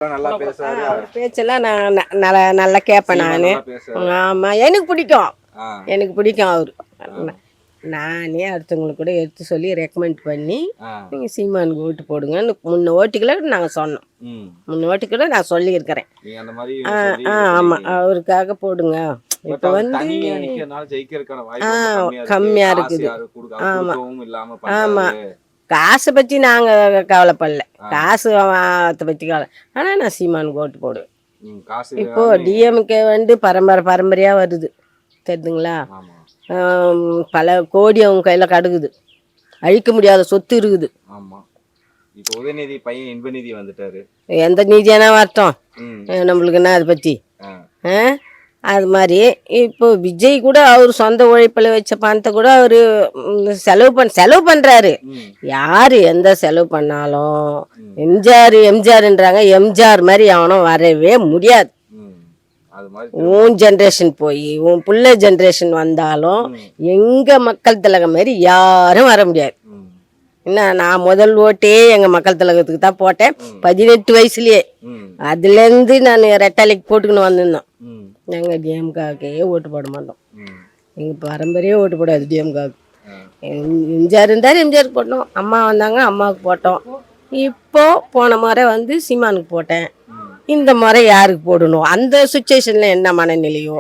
நல்லா பேசுறாரு. அவர் பேச்செல்லாம் நான் நல்லா கேட்பேன் நான். நல்லா பேசுறாரு. ஆமாம், எனக்கு பிடிக்கும். ஆ. எனக்கு பிடிக்கும் அவர். நானே அடுத்தவங்களுக்கு கூட எடுத்து சொல்லி ரெக்கமெண்ட் பண்ணி ஆ. நீங்கள் சீமானுக்கு ஓட்டு போடுங்கன்னு முன்ன ஓட்டுக்களை நாங்கள் சொன்னோம். ம். முன்ன ஓட்டுக்களை நான் சொல்லியிருக்கிறேன். நீங்க அந்த மாதிரி சொல்லி ஆமாம், அவருக்காக போடுங்க. இப்போ வந்து தனியா நிக்கிறனால ஜெயிக்கிறதுக்கான வாய்ப்பு கம்மியாக கம்மியா இருக்குது. கொடுக்கவும் இல்லாம ஆமாம், பண்றாரு. காசை பற்றி நாங்கள் கவலைப்படல. காசு அதை பற்றி கவலை. ஆனால் நான் சீமானுக்கு ஓட்டு போடுவேன். காசு இப்போ டிஎம்கே வந்து பரம்பரையாக வருது, தெரியுதுங்களா? ஆமா. பல கோடி அவங்க கையில் கிடக்குது, அழிக்க முடியாத சொத்து இருக்குது. ஆமா. இப்போ உதயநிதி பையன் இன்பநிதி வந்துட்டாரு. எந்த நீதியான வரட்டும், ம். நம்மளுக்கு என்ன அதை பற்றி. ஆ. அது மாதிரி இப்போ விஜய் கூட அவர் சொந்த உழைப்பில் வச்ச பணத்தை கூட அவர் செலவு பண்ணுறாரு. ம். யார் எந்த செலவு பண்ணாலும் எம்ஜிஆர்ன்றாங்க, எம்ஜிஆர் மாதிரி அவனும் வரவே முடியாது. ம். அது மாதிரி உன் ஜென்ரேஷன் போய் உன் பிள்ளை ஜென்ரேஷன் வந்தாலும் எங்கள் மக்கள் திலகம் மாதிரி யாரும் வர முடியாது. ம். என்ன, நான் முதல் ஓட்டே எங்கள் மக்கள் திலகத்துக்கு தான் போட்டேன் 18 வயசுலேயே. ம். அதுலேருந்து நான் ரெட்டாலிக்கு போட்டுக்கின்னு வந்திருந்தோம். ம். நாங்கள் டிஎம்காக்கே ஓட்டு போட மாட்டோம். ம். எங்கள் பரம்பரையே ஓட்டு போடாது டிஎம்காக்கு. ஆ. எம்ஜிஆர் இருந்தார், எம்ஜிஆருக்கு போட்டோம். அம்மா வந்தாங்க, அம்மாவுக்கு போட்டோம். இப்போ போன முறை வந்து சீமானுக்கு போட்டேன். இந்த முறை யாருக்கு போடணும், அந்த சுச்சுவேஷனில் என்ன மனநிலையோ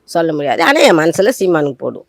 சொல்ல முடியாது. ஆனால் என் மனசில் சீமானுக்கு போடுவோம்.